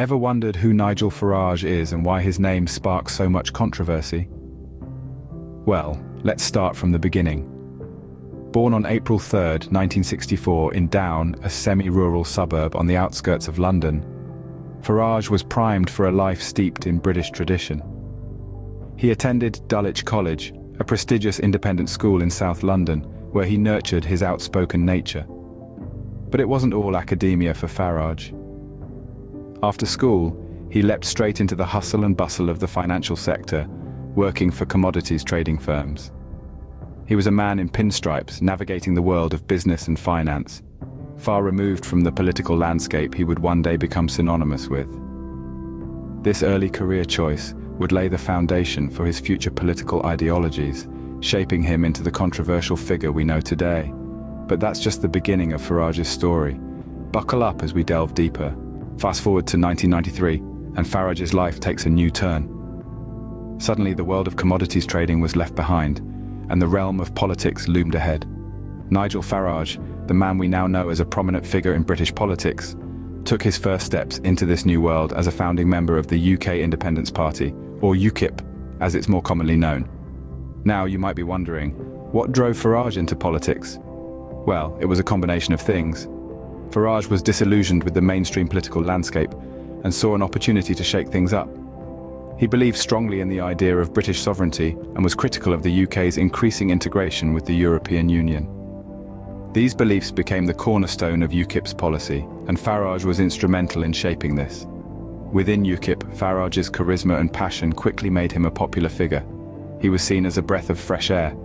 Ever wondered who Nigel Farage is and why his name sparks so much controversy? Well, let's start from the beginning. Born on April 3, 1964 in Down, a semi-rural suburb on the outskirts of London, Farage was primed for a life steeped in British tradition. He attended Dulwich College, a prestigious independent school in South London, where he nurtured his outspoken nature. But it wasn't all academia for Farage. After school, he leapt straight into the hustle and bustle of the financial sector, working for commodities trading firms. He was a man in pinstripes, navigating the world of business and finance, far removed from the political landscape he would one day become synonymous with. This early career choice would lay the foundation for his future political ideologies, shaping him into the controversial figure we know today. But that's just the beginning of Farage's story. Buckle up as we delve deeper. Fast forward to 1993, and Farage's life takes a new turn. Suddenly, the world of commodities trading was left behind, and the realm of politics loomed ahead. Nigel Farage, the man we now know as a prominent figure in British politics, took his first steps into this new world as a founding member of the UK Independence Party, or UKIP, as it's more commonly known. Now, you might be wondering, what drove Farage into politics? Well, it was a combination of things. Farage was disillusioned with the mainstream political landscape and saw an opportunity to shake things up. He believed strongly in the idea of British sovereignty and was critical of the UK's increasing integration with the European Union. These beliefs became the cornerstone of UKIP's policy, and Farage was instrumental in shaping this. Within UKIP, Farage's charisma and passion quickly made him a popular figure. He was seen as a breath of fresh air,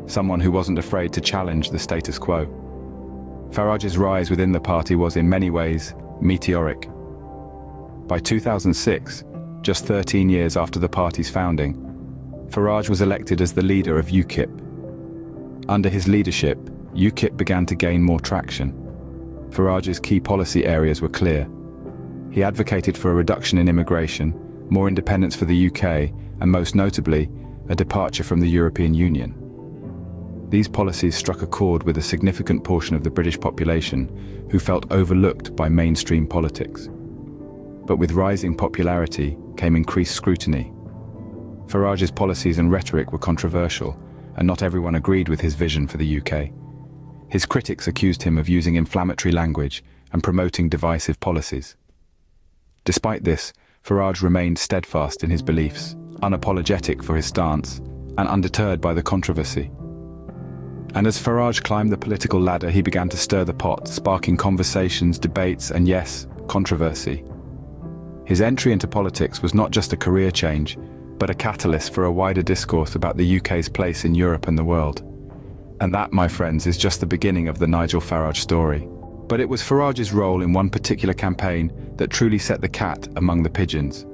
someone who wasn't afraid to challenge the status quo. Farage's rise within the party was in many ways meteoric. By 2006, just 13 years after the party's founding, Farage was elected as the leader of UKIP. Under his leadership, UKIP began to gain more traction. Farage's key policy areas were clear. He advocated for a reduction in immigration, more independence for the UK, and most notably, a departure from the European Union. These policies struck a chord with a significant portion of the British population who felt overlooked by mainstream politics. But with rising popularity came increased scrutiny. Farage's policies and rhetoric were controversial, and not everyone agreed with his vision for the UK. His critics accused him of using inflammatory language and promoting divisive policies. Despite this, Farage remained steadfast in his beliefs, unapologetic for his stance, and undeterred by the controversy. And as Farage climbed the political ladder, he began to stir the pot, sparking conversations, debates, and yes, controversy. His entry into politics was not just a career change, but a catalyst for a wider discourse about the UK's place in Europe and the world. And that, my friends, is just the beginning of the Nigel Farage story. But it was Farage's role in one particular campaign that truly set the cat among the pigeons.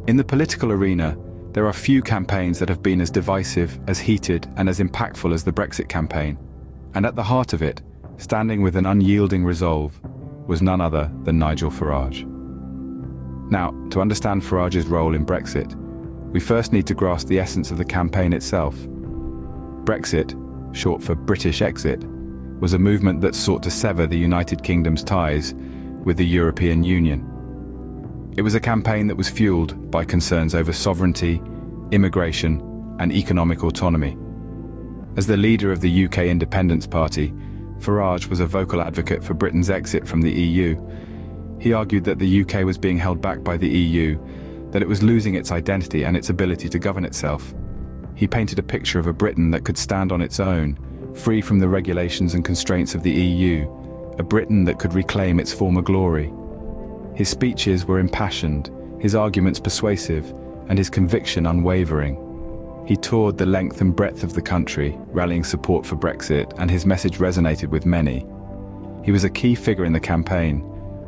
In the political arena, there are few campaigns that have been as divisive, as heated, and as impactful as the Brexit campaign. And at the heart of it, standing with an unyielding resolve, was none other than Nigel Farage. Now, to understand Farage's role in Brexit, we first need to grasp the essence of the campaign itself. Brexit, short for British exit, was a movement that sought to sever the United Kingdom's ties with the European Union. It was a campaign that was fueled by concerns over sovereignty, immigration, and economic autonomy. As the leader of the UK Independence Party, Farage was a vocal advocate for Britain's exit from the EU. He argued that the UK was being held back by the EU, that it was losing its identity and its ability to govern itself. He painted a picture of a Britain that could stand on its own, free from the regulations and constraints of the EU, a Britain that could reclaim its former glory. His speeches were impassioned, his arguments persuasive, and his conviction unwavering. He toured the length and breadth of the country, rallying support for Brexit, and his message resonated with many. He was a key figure in the campaign,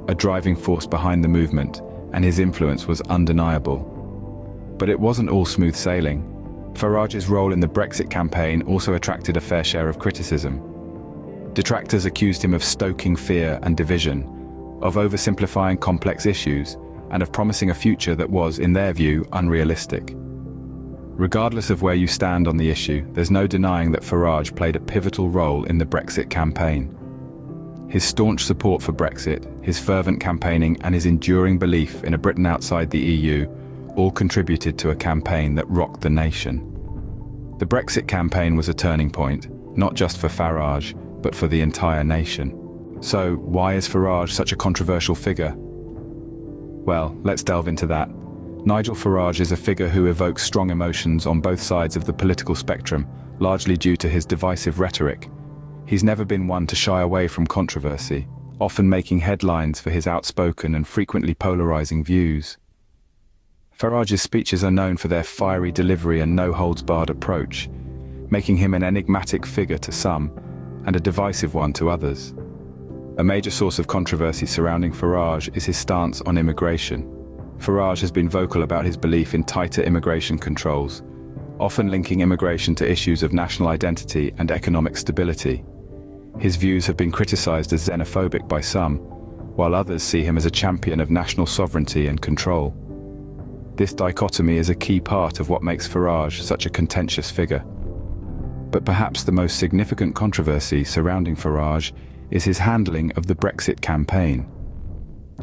a driving force behind the movement, and his influence was undeniable. But it wasn't all smooth sailing. Farage's role in the Brexit campaign also attracted a fair share of criticism. Detractors accused him of stoking fear and division, of oversimplifying complex issues, and of promising a future that was, in their view, unrealistic. Regardless of where you stand on the issue, there's no denying that Farage played a pivotal role in the Brexit campaign. His staunch support for Brexit, his fervent campaigning, and his enduring belief in a Britain outside the EU all contributed to a campaign that rocked the nation. The Brexit campaign was a turning point, not just for Farage, but for the entire nation. So, why is Farage such a controversial figure? Well, let's delve into that. Nigel Farage is a figure who evokes strong emotions on both sides of the political spectrum, largely due to his divisive rhetoric. He's never been one to shy away from controversy, often making headlines for his outspoken and frequently polarizing views. Farage's speeches are known for their fiery delivery and no-holds-barred approach, making him an enigmatic figure to some and a divisive one to others. A major source of controversy surrounding Farage is his stance on immigration. Farage has been vocal about his belief in tighter immigration controls, often linking immigration to issues of national identity and economic stability. His views have been criticized as xenophobic by some, while others see him as a champion of national sovereignty and control. This dichotomy is a key part of what makes Farage such a contentious figure. But perhaps the most significant controversy surrounding Farage is his handling of the Brexit campaign.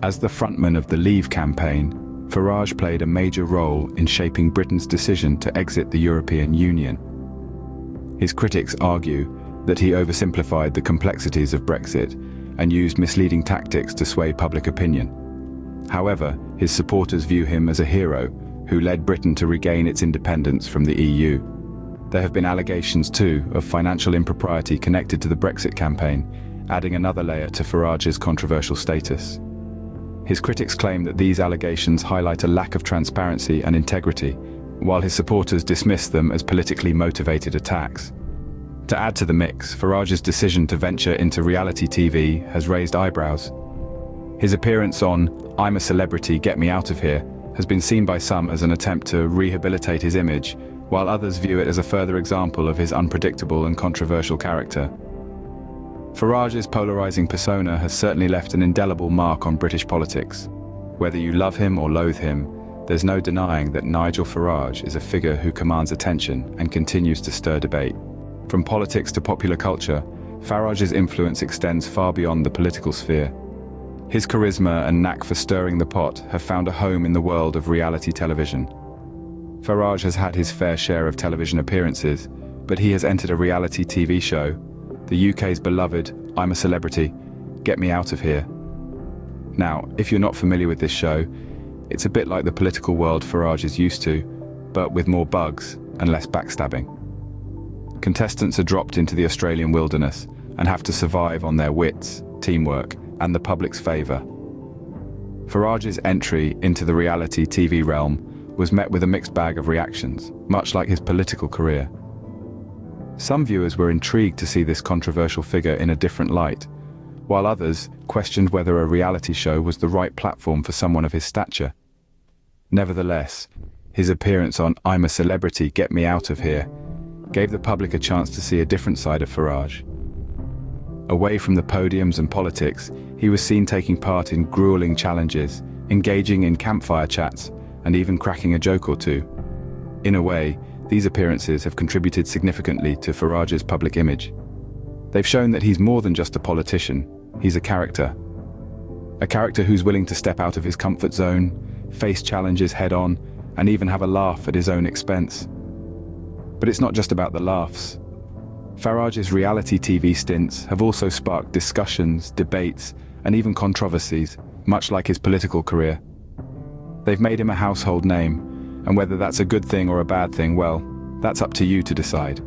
As the frontman of the Leave campaign, Farage played a major role in shaping Britain's decision to exit the European Union. His critics argue that he oversimplified the complexities of Brexit and used misleading tactics to sway public opinion. However, his supporters view him as a hero who led Britain to regain its independence from the EU. There have been allegations too of financial impropriety connected to the Brexit campaign, adding another layer to Farage's controversial status. His critics claim that these allegations highlight a lack of transparency and integrity, while his supporters dismiss them as politically motivated attacks. To add to the mix, Farage's decision to venture into reality TV has raised eyebrows. His appearance on "I'm a Celebrity, Get Me Out of Here" has been seen by some as an attempt to rehabilitate his image, while others view it as a further example of his unpredictable and controversial character. Farage's polarizing persona has certainly left an indelible mark on British politics. Whether you love him or loathe him, there's no denying that Nigel Farage is a figure who commands attention and continues to stir debate. From politics to popular culture, Farage's influence extends far beyond the political sphere. His charisma and knack for stirring the pot have found a home in the world of reality television. Farage has had his fair share of television appearances, but he has entered a reality TV show, the UK's beloved "I'm a Celebrity, Get Me Out of Here." Now, if you're not familiar with this show, it's a bit like the political world Farage is used to, but with more bugs and less backstabbing. Contestants are dropped into the Australian wilderness and have to survive on their wits, teamwork, and the public's favour. Farage's entry into the reality TV realm was met with a mixed bag of reactions, much like his political career. Some viewers were intrigued to see this controversial figure in a different light, while others questioned whether a reality show was the right platform for someone of his stature. Nevertheless, his appearance on "I'm a Celebrity, Get Me Out of Here" gave the public a chance to see a different side of Farage. Away from the podiums and politics, he was seen taking part in grueling challenges, engaging in campfire chats, and even cracking a joke or two. In a way, these appearances have contributed significantly to Farage's public image. They've shown that he's more than just a politician, he's a character. A character who's willing to step out of his comfort zone, face challenges head-on, and even have a laugh at his own expense. But it's not just about the laughs. Farage's reality TV stints have also sparked discussions, debates, and even controversies, much like his political career. They've made him a household name, and whether that's a good thing or a bad thing, well, that's up to you to decide.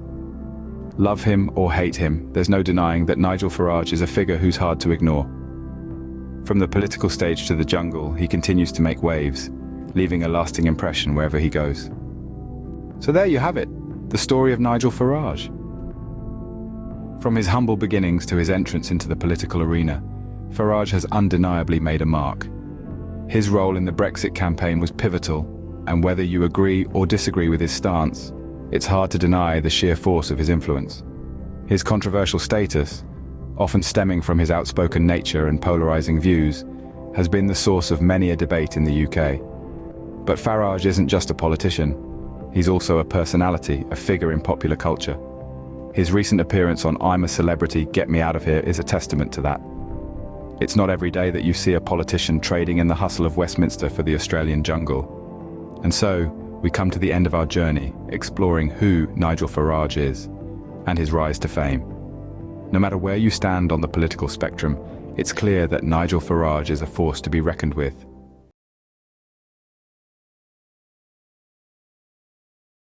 Love him or hate him, there's no denying that Nigel Farage is a figure who's hard to ignore. From the political stage to the jungle, he continues to make waves, leaving a lasting impression wherever he goes. So there you have it, the story of Nigel Farage. From his humble beginnings to his entrance into the political arena, Farage has undeniably made a mark. His role in the Brexit campaign was pivotal, and whether you agree or disagree with his stance, it's hard to deny the sheer force of his influence. His controversial status, often stemming from his outspoken nature and polarizing views, has been the source of many a debate in the UK. But Farage isn't just a politician. He's also a personality, a figure in popular culture. His recent appearance on "I'm a Celebrity, Get Me Out of Here" is a testament to that. It's not every day that you see a politician trading in the hustle of Westminster for the Australian jungle. And so, we come to the end of our journey, exploring who Nigel Farage is, and his rise to fame. No matter where you stand on the political spectrum, it's clear that Nigel Farage is a force to be reckoned with.